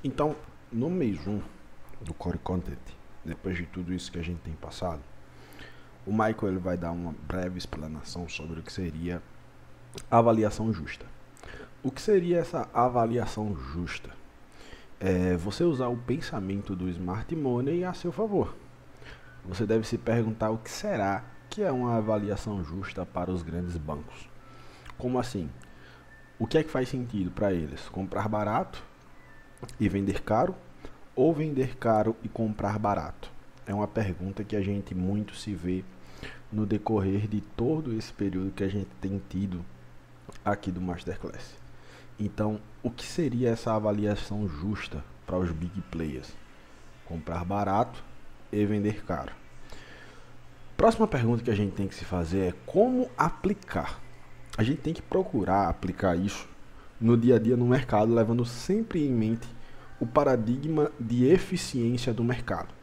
Então, no mês 1 do Core Content, depois de tudo isso que a gente tem passado, o Michael ele vai dar uma breve explanação sobre o que seria a avaliação justa. O que seria essa avaliação justa? É você usar o pensamento do Smart Money a seu favor. Você deve se perguntar o que será que é uma avaliação justa para os grandes bancos. Como assim? O que é que faz sentido para eles? Comprar barato e vender caro? Ou vender caro e comprar barato? É uma pergunta que a gente muito se vê no decorrer de todo esse período que a gente tem tido aqui do Masterclass. Então, o que seria essa avaliação justa para os big players? Comprar barato e vender caro. Próxima pergunta que a gente tem que se fazer é como aplicar. A gente tem que procurar aplicar isso no dia a dia no mercado, levando sempre em mente o paradigma de eficiência do mercado.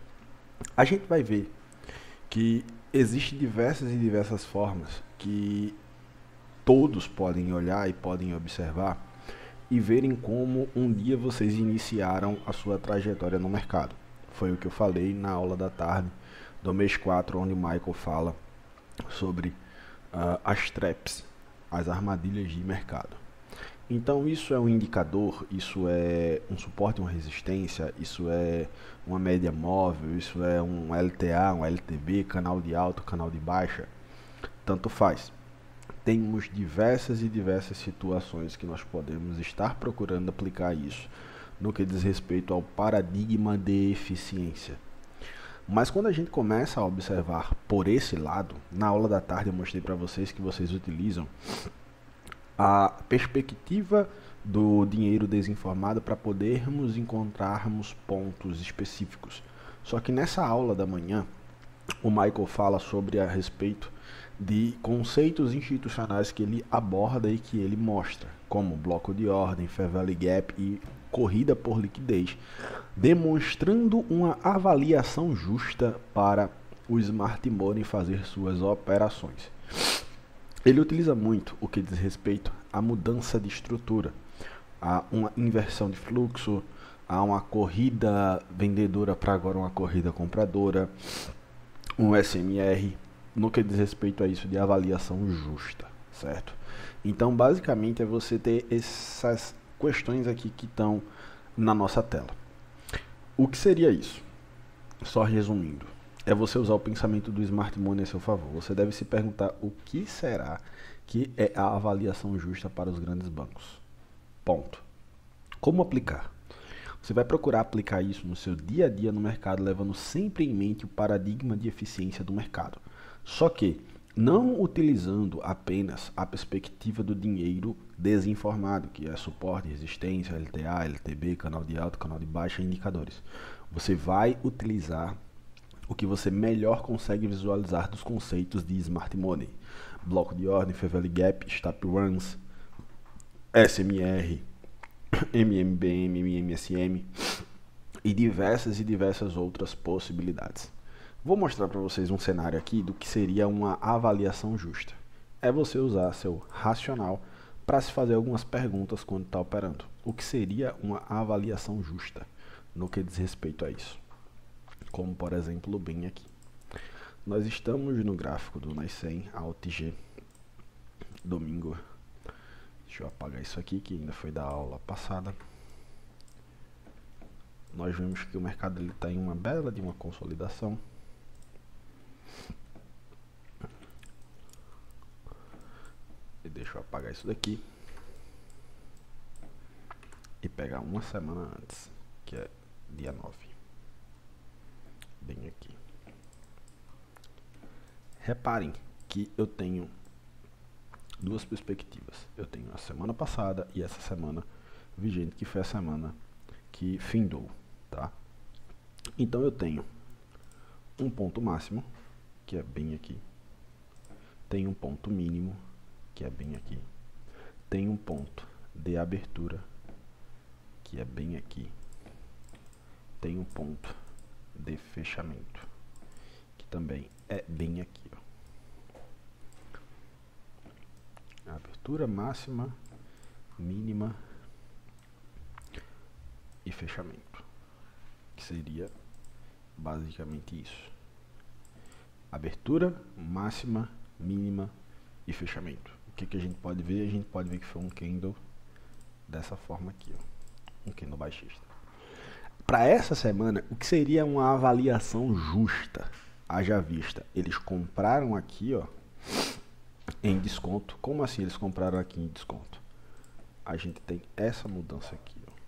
A gente vai ver que existem diversas e diversas formas que todos podem olhar e podem observar e verem como um dia vocês iniciaram a sua trajetória no mercado. Foi o que eu falei na aula da tarde do mês 4, onde o Michael fala sobre as traps, as armadilhas de mercado. Então isso é um indicador, isso é um suporte, uma resistência, isso é uma média móvel, isso é um LTA, um LTB, canal de alta, canal de baixa, tanto faz. Temos diversas e diversas situações que nós podemos estar procurando aplicar isso no que diz respeito ao paradigma de eficiência. Mas quando a gente começa a observar por esse lado, na aula da tarde eu mostrei para vocês que vocês utilizam a perspectiva do dinheiro desinformado para podermos encontrarmos pontos específicos. Só que nessa aula da manhã, o Michael fala sobre a respeito de conceitos institucionais que ele aborda e que ele mostra, como bloco de ordem, Fair Value Gap e corrida por liquidez, demonstrando uma avaliação justa para o Smart Money fazer suas operações. Ele utiliza muito o que diz respeito à mudança de estrutura, a uma inversão de fluxo, a uma corrida vendedora para agora uma corrida compradora, um SMR, no que diz respeito a isso de avaliação justa, certo? Então, basicamente, é você ter essas questões aqui que estão na nossa tela. O que seria isso? Só resumindo, é você usar o pensamento do Smart Money a seu favor. Você deve se perguntar o que será que é a avaliação justa para os grandes bancos. Ponto. Como aplicar? Você vai procurar aplicar isso no seu dia a dia no mercado, levando sempre em mente o paradigma de eficiência do mercado. Só que não utilizando apenas a perspectiva do dinheiro desinformado, que é suporte, resistência, LTA, LTB, canal de alta, canal de baixa, indicadores. Você vai utilizar o que você melhor consegue visualizar dos conceitos de Smart Money. Bloco de ordem, Fair Value Gap, Stop Runs, SMR, MMBM, MMSM e diversas outras possibilidades. Vou mostrar para vocês um cenário aqui do que seria uma avaliação justa. É você usar seu racional para se fazer algumas perguntas quando está operando. O que seria uma avaliação justa no que diz respeito a isso? Como, por exemplo, bem aqui. Nós estamos no gráfico do NAS100 ALTG, domingo. Deixa eu apagar isso aqui, que ainda foi da aula passada. Nós vemos que o mercado está em uma bela de uma consolidação. E deixa eu apagar isso daqui. E pegar uma semana antes, que é dia 9. Bem aqui. Reparem que eu tenho duas perspectivas. Eu tenho a semana passada e essa semana vigente, que foi a semana que findou, tá? Então eu tenho um ponto máximo, que é bem aqui. Tenho um ponto mínimo, que é bem aqui. Tenho um ponto de abertura, que é bem aqui. Tenho um ponto de fechamento, que também é bem aqui, ó. Abertura máxima, mínima e fechamento, que seria basicamente isso. Abertura, máxima, mínima e fechamento. O que a gente pode ver? A gente pode ver que foi um candle dessa forma aqui, ó, um candle baixista. Para essa semana, o que seria uma avaliação justa? Haja vista, eles compraram aqui, ó, em desconto. Como assim eles compraram aqui em desconto? A gente tem essa mudança aqui, ó.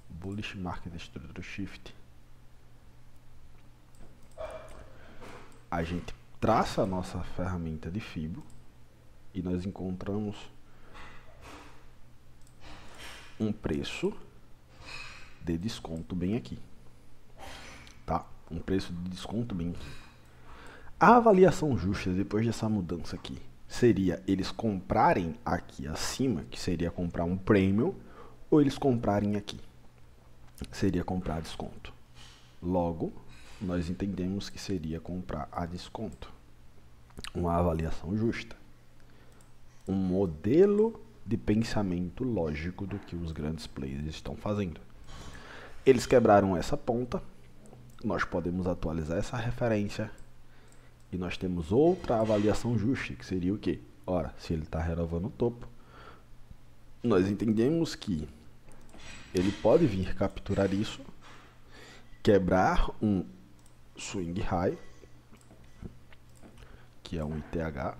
Bullish Market Structure Shift. A gente traça a nossa ferramenta de Fibo e nós encontramos um preço de desconto bem aqui, tá? Um preço de desconto bem aqui. A avaliação justa depois dessa mudança aqui seria eles comprarem aqui acima, que seria comprar um premium, ou eles comprarem aqui, seria comprar desconto. Logo, nós entendemos que seria comprar a desconto. Uma avaliação justa. Um modelo de pensamento lógico do que os grandes players estão fazendo. Eles quebraram essa ponta, nós podemos atualizar essa referência e nós temos outra avaliação justa, que seria o quê? Ora, se ele está renovando o topo, nós entendemos que ele pode vir capturar isso, quebrar um swing high, que é um ITH,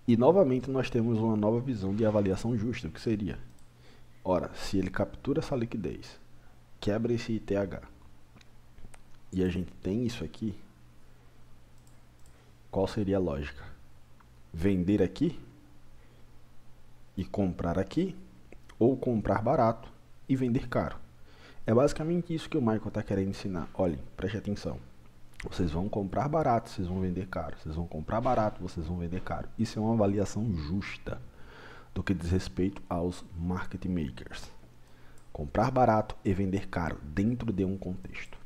e novamente nós temos uma nova visão de avaliação justa, o que seria? Ora, se ele captura essa liquidez, quebra esse ITH, e a gente tem isso aqui, qual seria a lógica? Vender aqui e comprar aqui, ou comprar barato e vender caro. É basicamente isso que o Michael está querendo ensinar. Olhem, preste atenção. Vocês vão comprar barato, vocês vão vender caro. Vocês vão comprar barato, vocês vão vender caro. Isso é uma avaliação justa do que diz respeito aos market makers. Comprar barato e vender caro dentro de um contexto.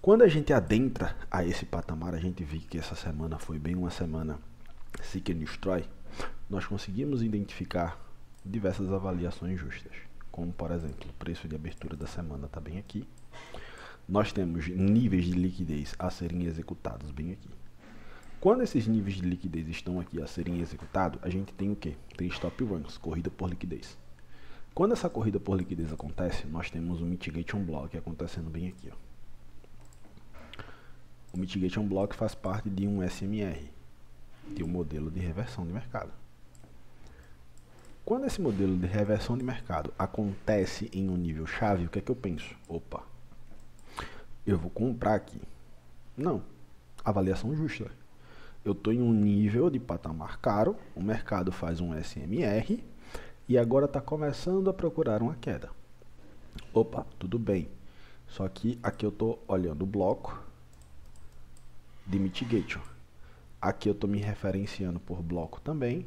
Quando a gente adentra a esse patamar, a gente vê que essa semana foi bem uma semana seek and destroy. Nós conseguimos identificar diversas avaliações justas, como por exemplo, o preço de abertura da semana está bem aqui. Nós temos níveis de liquidez a serem executados bem aqui. Quando esses níveis de liquidez estão aqui a serem executados, a gente tem o quê? Tem stop runs, corrida por liquidez. Quando essa corrida por liquidez acontece, nós temos o mitigation block acontecendo bem aqui, ó. O mitigation block faz parte de um SMR, de um modelo de reversão de mercado. Quando esse modelo de reversão de mercado acontece em um nível chave, o que é que eu penso? Opa, eu vou comprar aqui. Não, avaliação justa. Eu estou em um nível de patamar caro, o mercado faz um SMR e agora está começando a procurar uma queda. Opa, tudo bem. Só que aqui eu estou olhando o bloco de mitigation. Aqui eu estou me referenciando por bloco também.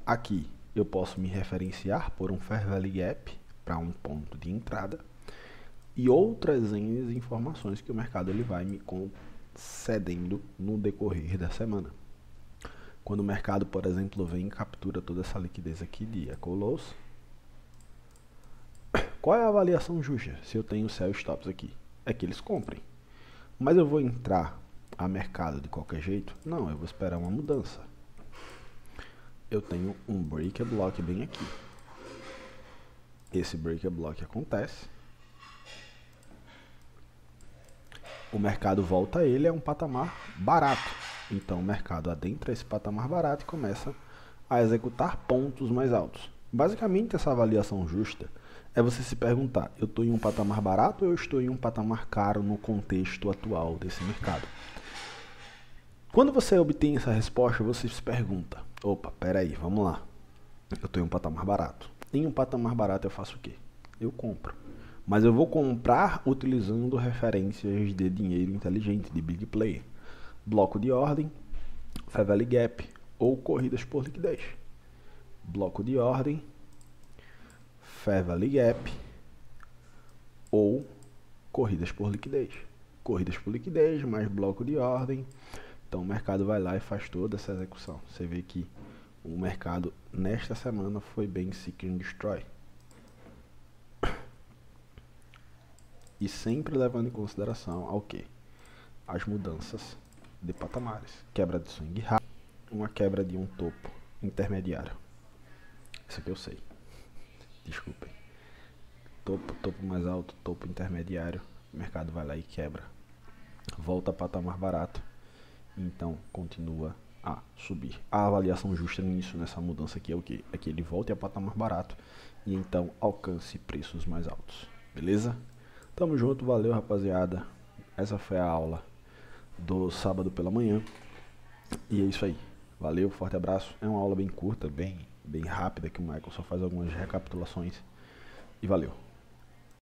Aqui eu posso me referenciar por um Fair Value Gap para um ponto de entrada e outras informações que o mercado ele vai me concedendo no decorrer da semana. Quando o mercado, por exemplo, vem e captura toda essa liquidez aqui de Echo Lows, qual é a avaliação justa? Se eu tenho sell stops aqui, é que eles comprem. Mas eu vou entrar a mercado de qualquer jeito? Não, eu vou esperar uma mudança. Eu tenho um break block bem aqui. Esse break block acontece. O mercado volta a ele, é um patamar barato. Então o mercado adentra esse patamar barato e começa a executar pontos mais altos. Basicamente essa avaliação justa é você se perguntar, eu estou em um patamar barato ou eu estou em um patamar caro no contexto atual desse mercado? Quando você obtém essa resposta, você se pergunta, opa, peraí, vamos lá. Eu estou em um patamar barato. Em um patamar barato eu faço o quê? Eu compro. Mas eu vou comprar utilizando referências de dinheiro inteligente, de big player. Bloco de ordem, Fair Value Gap ou corridas por liquidez. Bloco de ordem, Fair Value Gap ou corridas por liquidez. Corridas por liquidez mais bloco de ordem. Então o mercado vai lá e faz toda essa execução. Você vê que O mercado nesta semana foi bem seek and destroy. E sempre levando em consideração ao que? As mudanças de patamares. Quebra de swing high, uma quebra de um topo intermediário. Isso aqui eu sei. Desculpem. Topo mais alto, topo intermediário. O mercado vai lá e quebra. Volta a patamar barato. Então continua a subir. A avaliação justa nisso, nessa mudança aqui, é o que? É que ele volte a patamar barato e então alcance preços mais altos. Beleza? Tamo junto, valeu rapaziada. Essa foi a aula do sábado pela manhã. E é isso aí. Valeu, forte abraço. É uma aula bem curta, bem rápida, que o Michael só faz algumas recapitulações. E valeu.